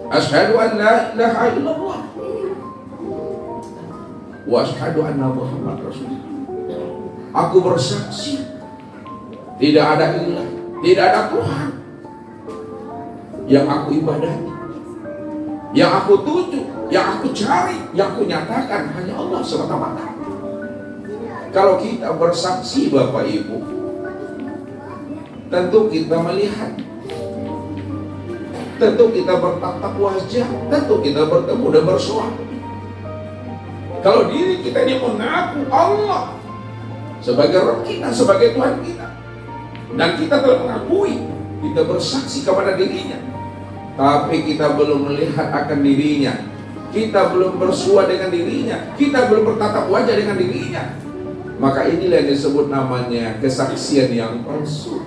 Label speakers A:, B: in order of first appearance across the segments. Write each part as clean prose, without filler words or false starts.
A: Asyhadu an la ilaha illallah wa asyhadu anna Muhammad Rasulullah. Aku bersaksi tidak ada ilah, tidak ada Tuhan yang aku ibadati, yang aku tuju, yang aku cari, yang aku nyatakan hanya Allah semata-mata. Kalau kita bersaksi Bapak Ibu, tentu kita melihat, tentu kita bertatap wajah, tentu kita bertemu dan bersuara. Kalau diri kita ini mengaku Allah sebagai Rabb kita, sebagai Tuhan kita, dan kita telah mengakui, kita bersaksi kepada dirinya, tapi kita belum melihat akan dirinya, kita belum bersua dengan dirinya, kita belum bertatap wajah dengan dirinya, maka inilah yang disebut namanya kesaksian yang palsu.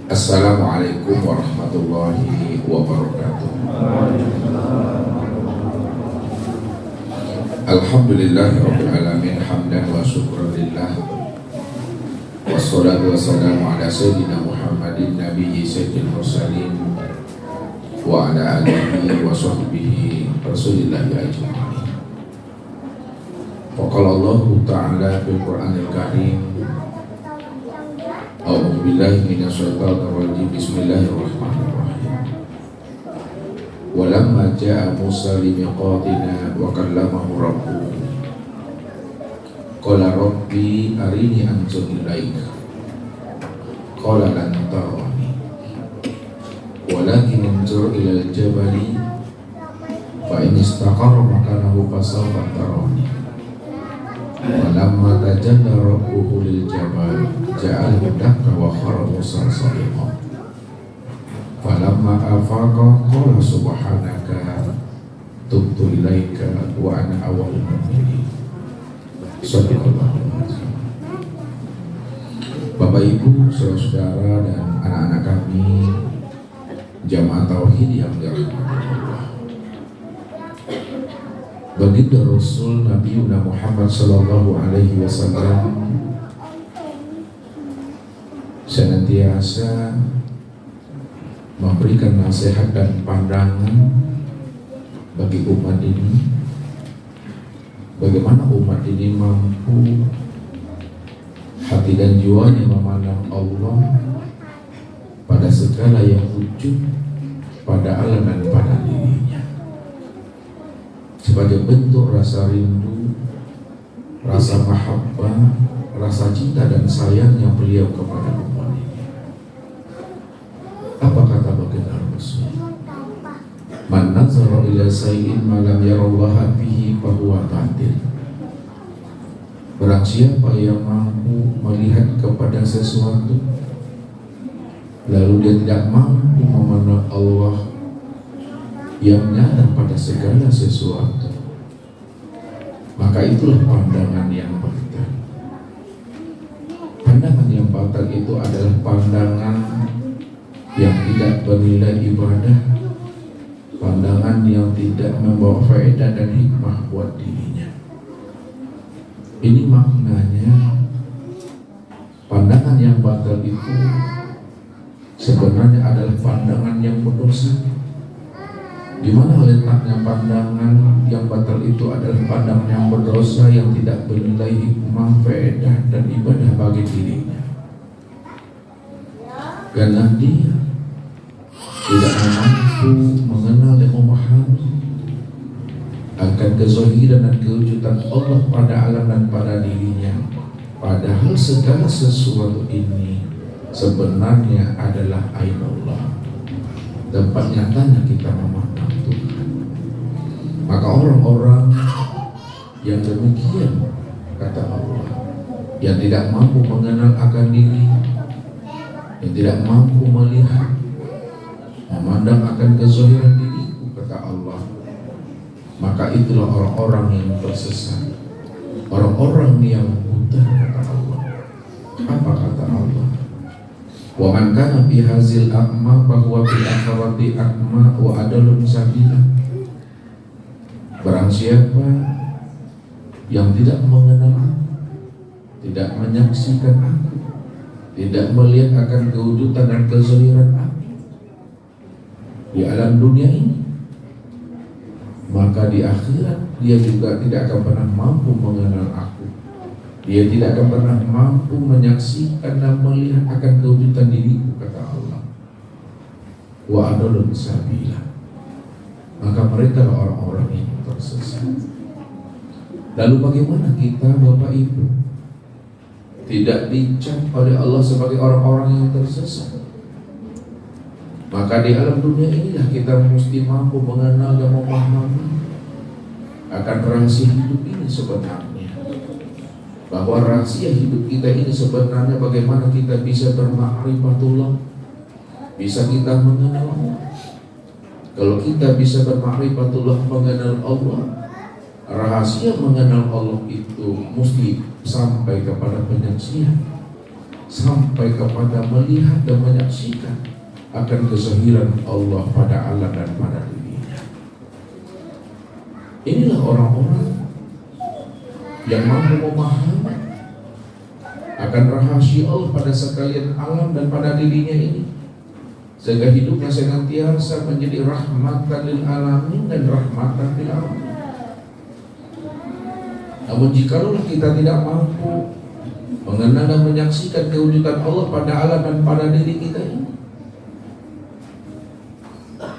A: Assalamualaikum warahmatullahi wabarakatuh. Alhamdulillahirabbil alamin, hamdan wa syukran lillah. Wassalatu wassalamu ala sayyidina Muhammadin nabiyyi sayyidil mursalin wa ala alihi wa sahbihi rasulillahi ajma'in. Wa qala Allah ta'ala fil Qur'anil Karim, a'udzu billahi minasyaitonir rajim, bismillahirrahmanirrahim. Walamma ja'a Musa limiqatina wa kallamahu rabbuhu qala rabbi arini anzur ilaika qala lan tarani walakin anzur ilal jabali fa in istaqarra makanahu fasawfa tarani. Walamma tajalla rabbuhu lil jabal ja'alahu dakka wa khara Musa sa'iqa falamma afaqa qala subhanaka tubtu ilaika wa ana awwalul mu'minin. Bapak Ibu, saudara dan anak-anak kami jamaah tauhid yang dirahmati Allah, baginda Rasul Nabi Muhammad sallallahu alaihi wasallam senantiasa memberikan nasihat dan pandangan bagi umat ini, bagaimana umat ini mampu hati dan jiwanya memandang Allah pada segala yang wujud pada alam dan pada dirinya, sebagai bentuk rasa rindu, rasa mahabbah, rasa cinta dan sayangnya beliau kepada umat ini. Apa kata baginda Rasul? Man nazara ila sayyin ma lam yarallaha bihi fahuwa batil. Barang siapa yang mampu melihat kepada sesuatu lalu dia tidak mampu memandang Allah yang nyata pada segala sesuatu, maka itulah pandangan yang batal. Pandangan yang batal itu adalah pandangan yang tidak bernilai ibadah, pandangan yang tidak membawa faedah dan hikmah buat dirinya. Ini maknanya, pandangan yang batal itu sebenarnya adalah pandangan yang berdosa. Di mana letaknya pandangan yang batal itu adalah pandangan yang berdosa, yang tidak bernilai hikmah, faedah dan ibadah bagi dirinya. Karena dia tidak mampu mengenal dan memahami akan kezahiran dan kewujudan Allah pada alam dan pada dirinya. Padahal segala sesuatu ini sebenarnya adalah ainullah, tempat nyatanya kita memandang Tuhan. Maka orang-orang yang demikian, kata Allah, yang tidak mampu mengenal akan diri, yang tidak mampu melihat, memandang akan kezahiran diriku, kata Allah, maka itulah orang-orang yang tersesat, orang-orang yang buta, kata Allah. Apa kata Allah? Wa man kana fi hazil a'ma bahwa fil akhirati a'ma wa adalun sabila. Barang siapa yang tidak mengenal aku, tidak menyaksikan aku, tidak melihat akan kewujudan dan kezahiran aku di alam dunia ini, maka di akhirat dia juga tidak akan pernah mampu mengenal aku. Dia tidak akan pernah mampu menyaksikan dan melihat akan kewujudan diriku, kata Allah. Wa adallu sabila. Maka mereka lah orang-orang yang tersesat. Lalu bagaimana kita, Bapak Ibu, tidak dicap oleh Allah sebagai orang-orang yang tersesat? Maka di alam dunia inilah kita mesti mampu mengenal dan memahami akan rahasia hidup ini sebenarnya. Bahwa rahasia hidup kita ini sebenarnya bagaimana kita bisa berma'rifatullah, bisa kita mengenal Allah. Kalau kita bisa berma'rifatullah, mengenal Allah, rahasia mengenal Allah itu mesti sampai kepada penyaksian, sampai kepada melihat dan menyaksikan akan kezahiran Allah pada alam dan pada dirinya. Inilah orang-orang yang mampu memahami akan rahasia Allah pada sekalian alam dan pada dirinya ini, sehingga hidupnya senantiasa menjadi rahmatan lil alamin dan rahmatan lil alamin. Namun jikalau kita tidak mampu mengenal dan menyaksikan kewujudan Allah pada alam dan pada diri kita ini,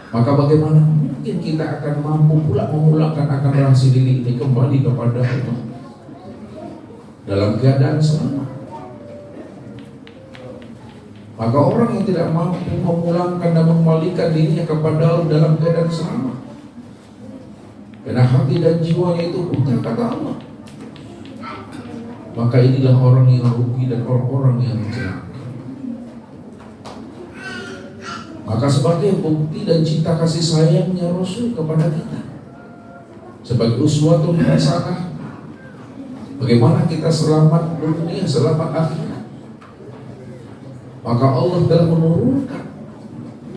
A: maka bagaimana mungkin kita akan mampu pula memulangkan akan rahasia diri ini kembali kepada Allah dalam keadaan selamat? Maka orang yang tidak mampu memulangkan dan mengembalikan dirinya kepada Allah dalam keadaan selamat, karena hati dan jiwanya itu buta, kata Allah, maka inilah orang yang rugi dan orang-orang yang celaka. Maka sebagai bukti dan cinta kasih sayangnya Rasul kepada kita, sebagai uswatun hasanah, bagaimana kita selamat dunia, selamat akhirat, maka Allah telah menurunkan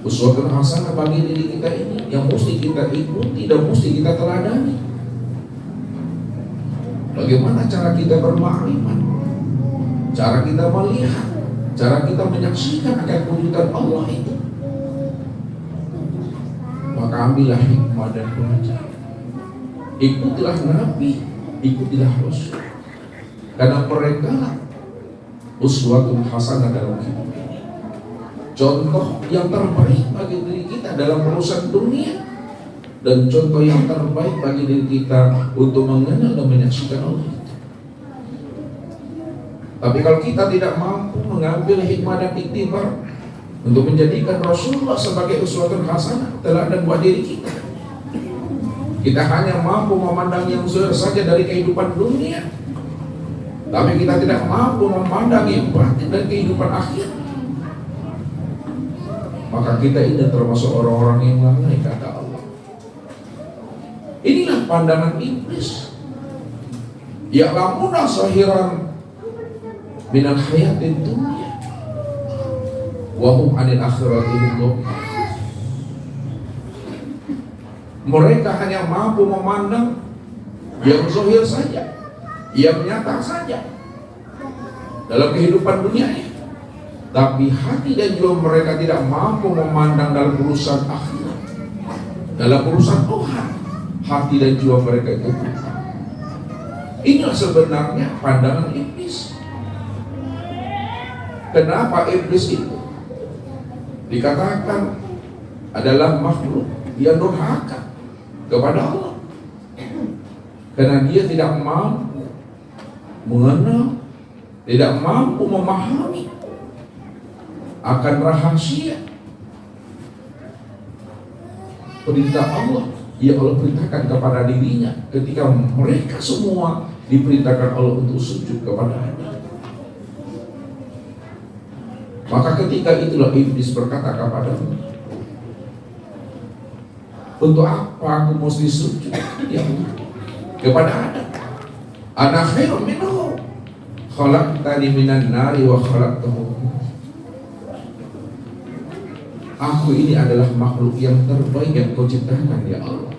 A: uswatun hasanah bagi diri kita ini yang mesti kita ikuti dan mesti kita teladani. Bagaimana cara kita bermakrifat, cara kita melihat, cara kita menyaksikan akan kewujudan Allah itu. Maka ambillah hikmah dan pelajaran. Ikutilah Nabi, ikutilah Rasul, karena mereka lah uswatun hasanah dalam hidup ini, contoh yang terbaik bagi diri kita dalam urusan dunia, dan contoh yang terbaik bagi diri kita untuk mengenal dan menyaksikan Allah itu. Tapi kalau kita tidak mampu mengambil hikmah dan iktibar untuk menjadikan Rasulullah sebagai uswatun hasanah, teladan buat diri kita, kita hanya mampu memandang yang zahir saja dari kehidupan dunia, tapi kita tidak mampu memandang yang batin dan kehidupan akhir, maka kita ini termasuk orang-orang yang lalai, kata Allah. Inilah pandangan iblis. Ya'lamuna zahiran minal hayatid dunya wa hum 'anil akhirati hum. Mereka hanya mampu memandang yang zahir saja, yang nyata saja dalam kehidupan dunia, tapi hati dan jiwa mereka tidak mampu memandang dalam urusan akhirat, dalam urusan Tuhan. Hati dan jiwa mereka itu buta. Inilah sebenarnya pandangan iblis. Kenapa iblis itu dikatakan adalah makhluk yang durhaka kepada Allah? Karena dia tidak mampu mengenal, tidak mampu memahami akan rahasia perintah Allah yang Allah perintahkan kepada dirinya, ketika mereka semua diperintahkan Allah untuk sujud kepada Adam. Maka ketika itulah iblis berkata kepada-Nya, untuk apa aku mesti sujud ya kepada Adam? Ana khairun minhu, khalaqtani minan nari wa khalaqtahu. Aku ini adalah makhluk yang terbaik yang Kau ciptakan ya Allah.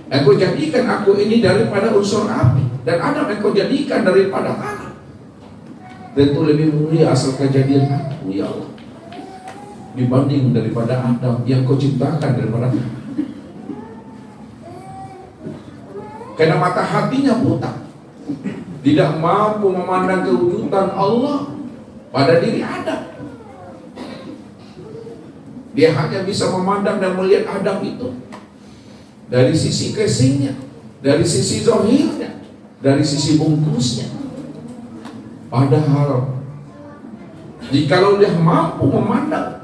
A: Engkau jadikan aku ini daripada unsur api, dan Adam engkau jadikan daripada tanah. Tentu lebih mulia asal kejadian aku, ya Allah, dibanding daripada Adam yang kau ciptakan daripada tanah. Karena mata hatinya buta, tidak mampu memandang kewujudan Allah pada diri Adam. Dia hanya bisa memandang dan melihat Adam itu dari sisi casingnya, dari sisi zahirnya, dari sisi bungkusnya. Padahal jikalau dia mampu memandang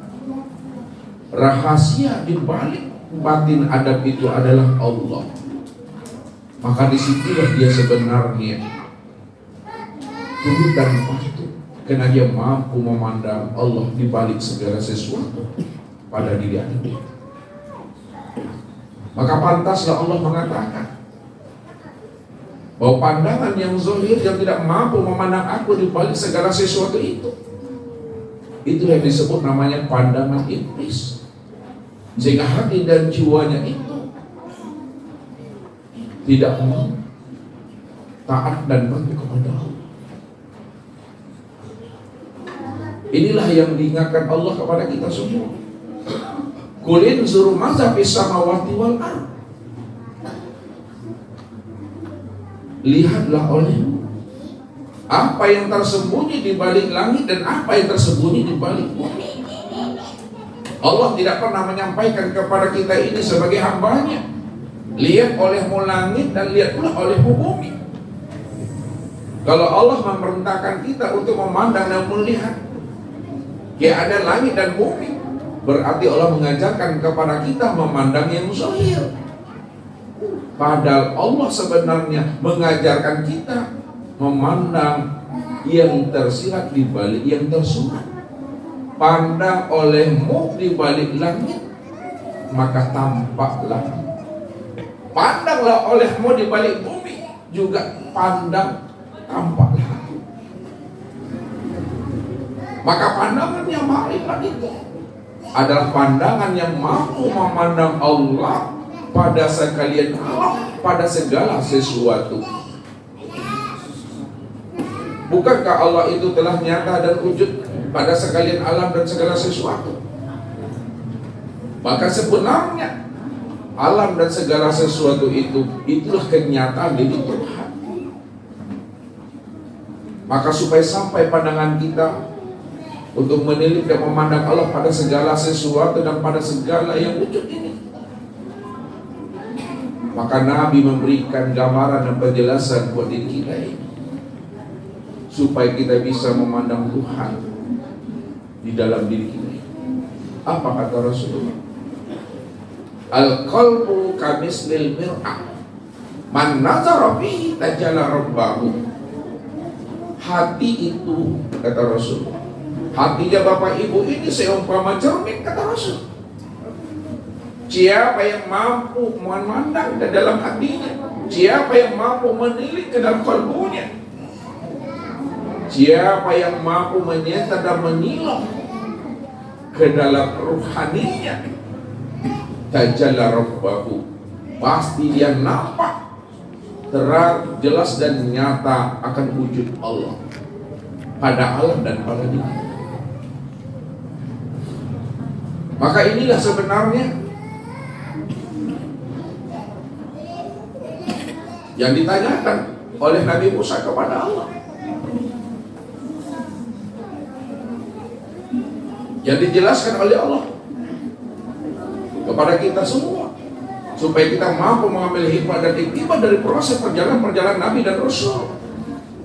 A: rahasia di balik batin Adam itu adalah Allah, maka disitulah dia sebenarnya turut dan patuh, karena dia mampu memandang Allah di balik segala sesuatu pada diri Adam. Maka pantaslah Allah mengatakan bahwa pandangan yang zahir yang tidak mampu memandang aku di balik segala sesuatu itu yang disebut namanya pandangan iblis. Sehingga hati dan jiwanya itu tidak mau taat dan patuh kepada Allah. Inilah yang diingatkan Allah kepada kita semua. Kulin zuru maza fis samawati wal ardh. Lihatlah olehmu apa yang tersembunyi di balik langit dan apa yang tersembunyi di balik bumi. Allah tidak pernah menyampaikan kepada kita ini sebagai hambanya, lihat olehmu langit dan lihat pula olehmu bumi. Kalau Allah memerintahkan kita untuk memandang dan melihat keadaan langit dan bumi, berarti Allah mengajarkan kepada kita memandang yang zahir. Padahal Allah sebenarnya mengajarkan kita memandang yang tersirat di balik yang tersurat. Pandang olehmu di balik langit, maka tampaklah. Pandanglah olehmu di balik bumi, juga pandang tampaklah. Maka pandangan yang ma'rifat itu adalah pandangan yang mampu memandang Allah pada sekalian alam, pada segala sesuatu. Bukankah Allah itu telah nyata dan wujud pada sekalian alam dan segala sesuatu? Maka sebenarnya alam dan segala sesuatu itu, itulah kenyataan diri Tuhan. Maka supaya sampai pandangan kita untuk menilik dan memandang Allah pada segala sesuatu dan pada segala yang wujud ini, maka Nabi memberikan gambaran dan penjelasan buat diri kita ini, supaya kita bisa memandang Tuhan di dalam diri kita ini. Apa kata Rasulullah? Al-qalbu kamislil mir'ah, man nazara fihi tajalla rabbahu. Hati itu, kata Rasulullah, hatinya Bapak Ibu ini seumpama cermin, kata Rasul. Siapa yang mampu memandang ke dalam hatinya, siapa yang mampu menilik ke dalam kalbunya, siapa yang mampu menyenter dan menilai ke dalam ruhaninya, tajalla rabbahu, pasti dia nampak terang, jelas dan nyata akan wujud Allah pada alam dan pada diri. Maka inilah sebenarnya yang ditanyakan oleh Nabi Musa kepada Allah, yang dijelaskan oleh Allah kepada kita semua, supaya kita mampu mengambil hikmah dan iktibar dari proses perjalanan Nabi dan Rasul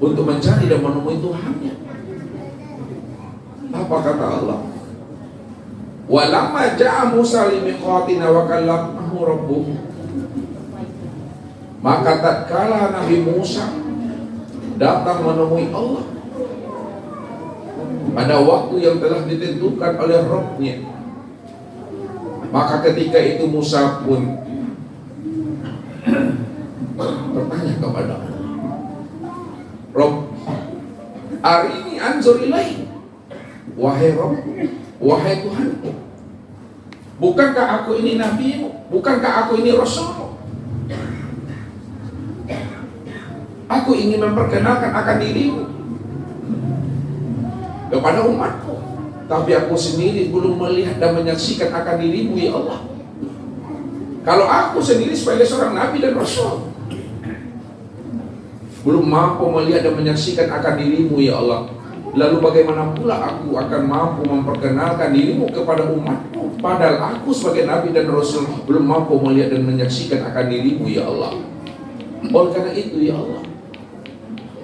A: untuk mencari dan menemui Tuhannya. Apa kata Allah? Walamma ja'a Musa limiqatina wa kallamahu rabbuhu. Maka tatkala Nabi Musa datang menemui Allah pada waktu yang telah ditentukan oleh Rabb-Nya, maka ketika itu Musa pun bertanya kepada Allah, Rabb, arini anzur ilaih. Wahai Rabb, wahai Tuhanku, bukankah aku ini nabimu? Bukankah aku ini rasulmu? Aku ingin memperkenalkan akan dirimu kepada umatku, tapi aku sendiri belum melihat dan menyaksikan akan dirimu ya Allah. Kalau aku sendiri sebagai seorang nabi dan rasul belum mampu melihat dan menyaksikan akan dirimu ya Allah, lalu bagaimana pula aku akan mampu memperkenalkan dirimu kepada umatku, padahal aku sebagai nabi dan rasul belum mampu melihat dan menyaksikan akan dirimu ya Allah. Oleh karena itu ya Allah,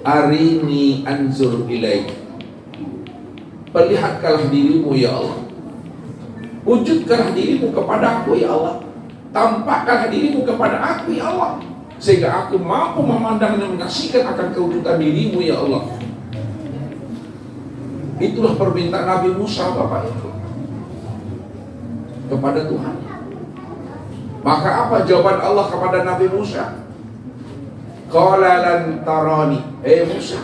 A: arini anzur ilaik, perlihatkanlah dirimu ya Allah, wujudkanlah dirimu kepada aku ya Allah, tampakkanlah dirimu kepada aku ya Allah, sehingga aku mampu memandang dan menyaksikan akan kewujudan dirimu ya Allah. Itulah permintaan Nabi Musa Bapak Ibu kepada Tuhan. Maka apa jawaban Allah kepada Nabi Musa? Qala lan tarani, Musa,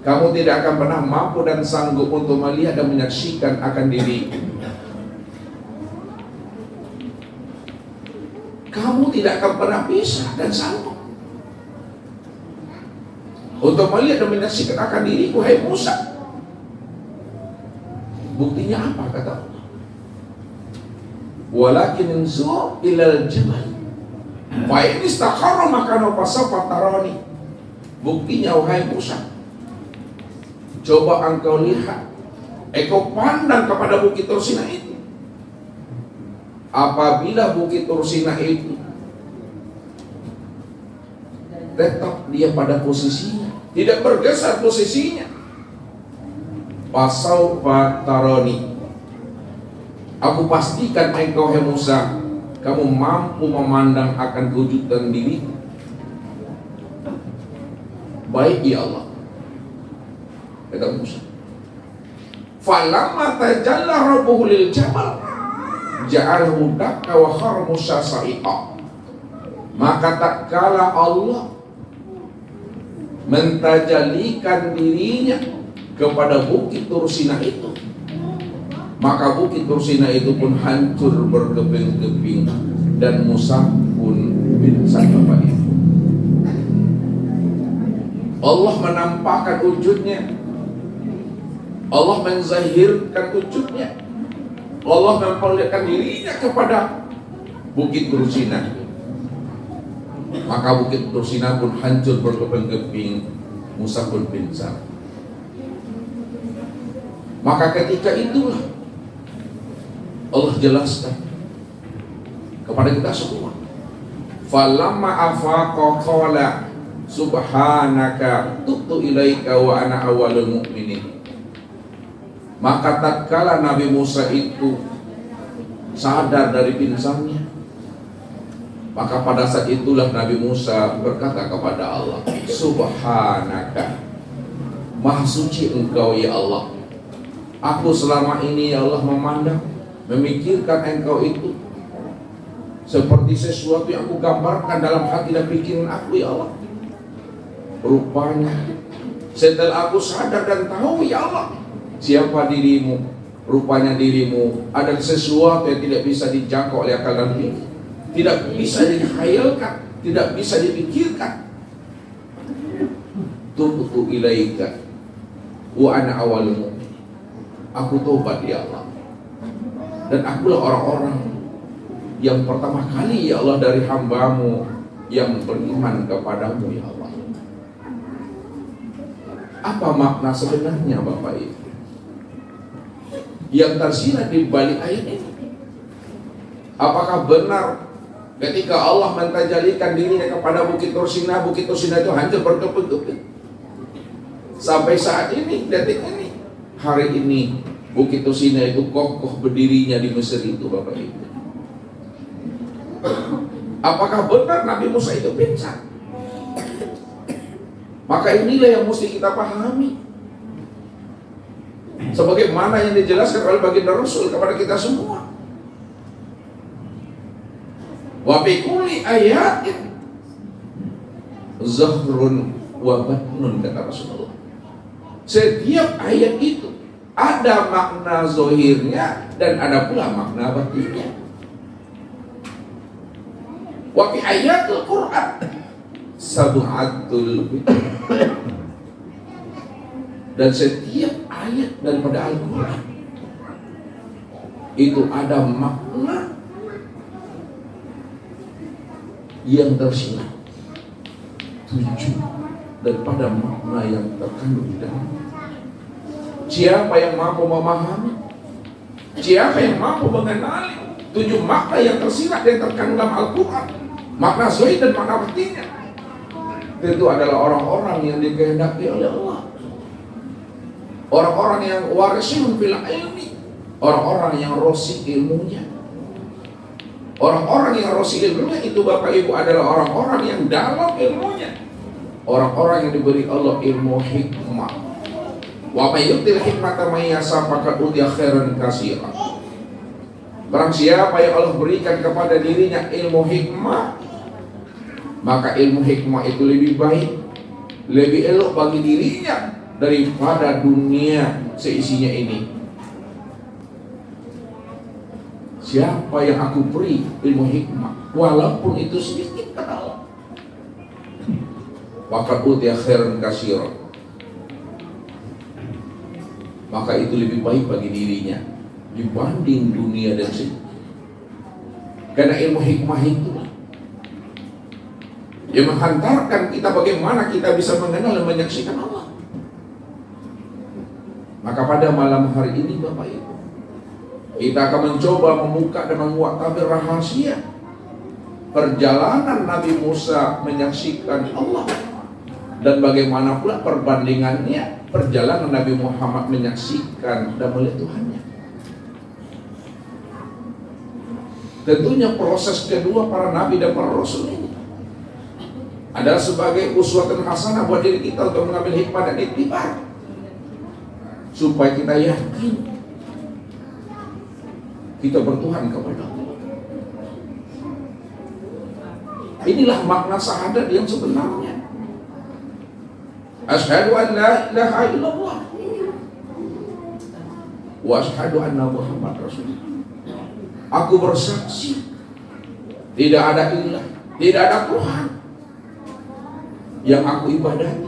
A: kamu tidak akan pernah mampu dan sanggup untuk melihat dan menyaksikan akan diri. Kamu tidak akan pernah bisa dan sanggup untuk melihat dan menyaksikan akan diriku, hai Musa. Buktinya apa kata Allah? Walakin inzur ilal jabal fa in istaqarra makanahu fasawfa tarani. Buktinya wahai Musa, coba engkau lihat, engkau pandang kepada bukit Tursina itu. Apabila bukit Tursina itu tetap dia pada posisinya, tidak bergeser posisinya, fasawfa tarani, aku pastikan engkau hai Musa, kamu mampu memandang akan kewujudan diri. Baik ya Allah, kata Musa. Falamma tajalla rabbuhu lil jabal ja'alhu dakka wa khara Musa sa'iqa. Maka tak kala Allah mentajalikan dirinya kepada bukit Tursina itu, maka bukit Tursina itu pun hancur berkeping-keping dan Musa pun pingsan Bapak Ibu. Allah menampakkan wujudnya, Allah menzahirkan wujudnya, Allah memperlihatkan dirinya kepada bukit Tursina. Maka bukit Tursina pun hancur berkeping-keping, Musa pun pingsan. Maka ketika itulah Allah jelaskan kepada kita semua, falamma afaqa qala subhanaka tubtu ilaika wa ana awwalul mu'minin. Maka tatkala Nabi Musa itu sadar dari pingsannya, maka pada saat itulah Nabi Musa berkata kepada Allah, subhanaka, maha suci engkau ya Allah. Aku selama ini ya Allah memandang, memikirkan engkau itu seperti sesuatu yang aku gambarkan dalam hati dan pikiran aku ya Allah. Rupanya setelah aku sadar dan tahu ya Allah siapa dirimu, rupanya dirimu adalah sesuatu yang tidak bisa dijangkau oleh akal dan pikir, tidak bisa dikhayalkan, tidak bisa dipikirkan. Tubtu ilaika wa ana awwalul mu'min. Aku tobat ya Allah, dan akulah orang-orang yang pertama kali ya Allah dari hamba-Mu yang beriman kepadamu ya Allah. Apa makna sebenarnya Bapak Ibu yang tersirat di balik ayat ini? Apakah benar ketika Allah mentajalikan dirinya kepada bukit Tursina itu hancur berkeping-keping? Sampai saat ini, detik ini, hari ini, bukit Tursina itu kokoh berdirinya di Mesir itu Bapak Ibu. Apakah benar Nabi Musa itu pingsan? Maka inilah yang mesti kita pahami, sebagaimana yang dijelaskan oleh baginda Rasul kepada kita semua. Wa fi kulli ayatin zahrun wa batnun, kata Rasulullah. Setiap ayat itu ada makna zahirnya dan ada pula makna batinnya. Wa fi ayatul Quran sab'atul. Dan setiap ayat daripada Al-Quran itu ada makna yang tersirat, 7 daripada makna yang terkandung di dalam. Siapa yang mampu memahami, siapa yang mampu mengenali 7 makna yang tersirat yang terkandung dalam Al-Quran, makna zahir dan makna batinnya, tentu adalah orang-orang yang dikehendaki oleh Allah, orang-orang yang warisun fil ilmi, orang-orang yang rosi ilmunya. Orang-orang yang rosi ilmunya itu Bapak Ibu adalah orang-orang yang dalam ilmunya, orang-orang yang diberi Allah ilmu hikmah. Wa may yu'til hikmata may yasha faqad utiya khairan katsiran. Barang siapa yang Allah berikan kepada dirinya ilmu hikmah, maka ilmu hikmah itu lebih baik, lebih elok bagi dirinya daripada dunia seisinya ini. Siapa yang aku beri ilmu hikmah, walaupun itu sedikit, kata Allah, faqad utiya khairan katsiran, maka itu lebih baik bagi dirinya dibanding dunia dan seisinya. Karena ilmu hikmah itu yang menghantarkan kita bagaimana kita bisa mengenal dan menyaksikan Allah. Maka pada malam hari ini Bapak Ibu, kita akan mencoba membuka dan menguak tabir rahasia perjalanan Nabi Musa menyaksikan Allah, dan bagaimana pula perbandingannya perjalanan Nabi Muhammad menyaksikan dan melihat Tuhannya. Tentunya proses kedua para nabi dan para rasul ini adalah sebagai uswatun hasanah buat diri kita untuk mengambil hikmah dan iktibar, supaya kita yakin kita bertuhan kepada Allah. Inilah makna syahadat yang sebenarnya. Asyhadu an la ilaha illallah wa asyhadu anna Muhammad Rasulullah. Aku bersaksi tidak ada ilah, tidak ada Tuhan yang aku ibadati,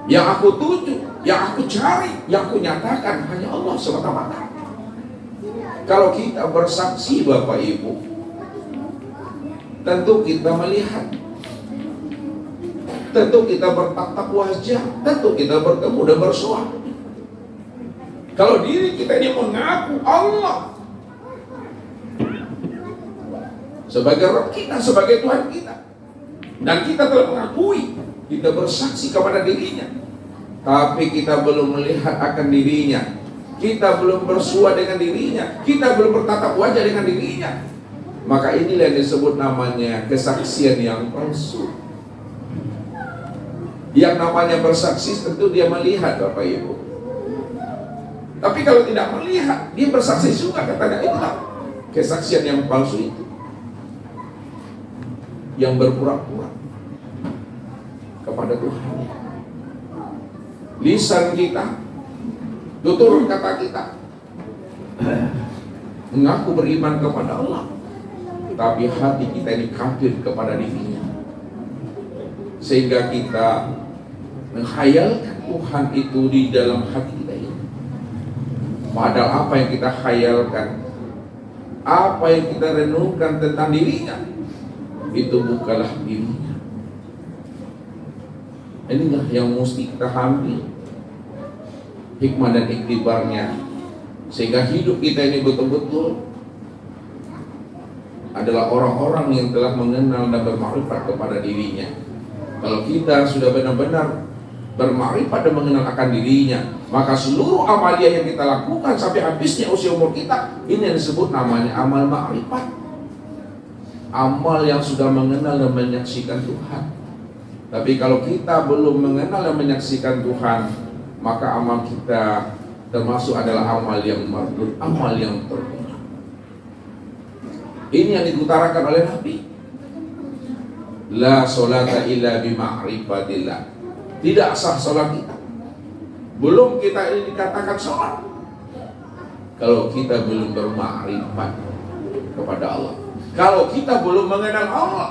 A: yang aku tuju, yang aku cari, yang aku nyatakan hanya Allah semata-mata. Kalau kita bersaksi Bapak Ibu, tentu kita melihat, tentu kita bertatap wajah, tentu kita bertemu dan bersuara. Kalau diri kita ini mengaku Allah sebagai Rabb kita, sebagai Tuhan kita, dan kita telah mengakui, kita bersaksi kepada dirinya, tapi kita belum melihat akan dirinya, kita belum bersua dengan dirinya, kita belum bertatap wajah dengan dirinya, maka inilah yang disebut namanya kesaksian yang palsu. Yang namanya bersaksi tentu dia melihat Bapak Ibu, tapi kalau tidak melihat dia bersaksi juga, katanya itulah kesaksian yang palsu itu, yang berpura-pura kepada Tuhan. Lisan kita, tutur kata kita mengaku beriman kepada Allah, tapi hati kita ini kafir kepada dirinya, sehingga kita menghayalkan Tuhan itu di dalam hati kita ini. Padahal apa yang kita khayalkan, apa yang kita renungkan tentang dirinya, itu bukanlah dirinya. Inilah yang mesti kita ambil hikmah dan iktibarnya, sehingga hidup kita ini betul-betul adalah orang-orang yang telah mengenal dan bermakrifat kepada dirinya. Kalau kita sudah benar-benar bermakrifat dan mengenal akan dirinya, maka seluruh amalia yang kita lakukan sampai habisnya usia umur kita, ini yang disebut namanya amal makrifat, amal yang sudah mengenal dan menyaksikan Tuhan. Tapi kalau kita belum mengenal dan menyaksikan Tuhan, maka amal kita termasuk adalah amal yang mardud, amal yang tertolak. Ini yang diutarakan oleh Nabi. La sholata illa bima'rifatillah. Tidak sah sholat kita, belum kita ini dikatakan sholat, kalau kita belum bermakrifat kepada Allah, kalau kita belum mengenal Allah.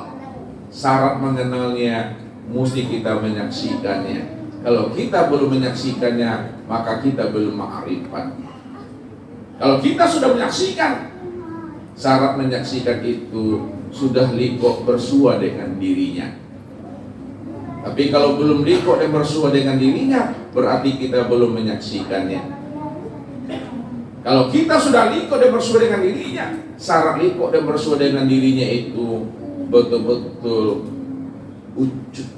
A: Syarat mengenalnya mesti kita menyaksikannya. Kalau kita belum menyaksikannya, maka kita belum ma'rifat. Kalau kita sudah menyaksikan, syarat menyaksikan itu sudah liko bersua dengan dirinya. Tapi kalau belum liko dan bersua dengan dirinya, berarti kita belum menyaksikannya. Kalau kita sudah liko dan bersua dengan dirinya, syarat liko dan bersua dengan dirinya itu betul-betul wujud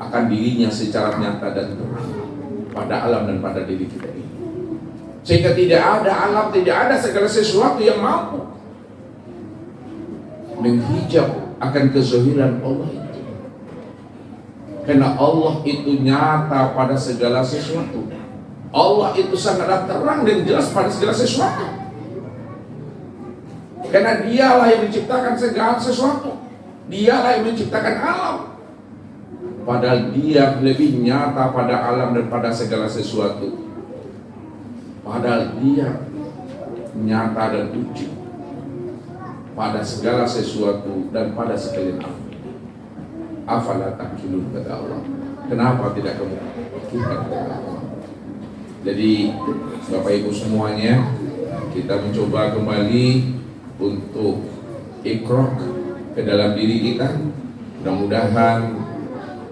A: akan dirinya secara nyata dan terang pada alam dan pada diri kita ini. Sehingga tidak ada alam, tidak ada segala sesuatu yang mampu menghijab akan kezahiran Allah itu. Karena Allah itu nyata pada segala sesuatu. Allah itu sangat terang dan jelas pada segala sesuatu. Karena dialah yang menciptakan segala sesuatu. Dialah yang menciptakan alam. Padahal dia lebih nyata pada alam dan pada segala sesuatu. Padahal dia nyata dan wujud pada segala sesuatu dan pada sekalian alam. Afala ta'qilun, kata Allah. Kenapa tidak kamu pikirkan, kata Allah. Jadi Bapak Ibu semuanya, kita mencoba kembali untuk ikrok ke dalam diri kita. Mudah-mudahan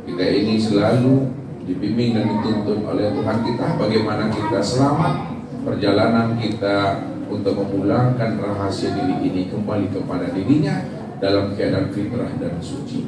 A: kita ini selalu dibimbing dan dituntun oleh Tuhan kita, bagaimana kita selamat perjalanan kita untuk memulangkan rahasia diri ini kembali kepada dirinya dalam keadaan fitrah dan suci.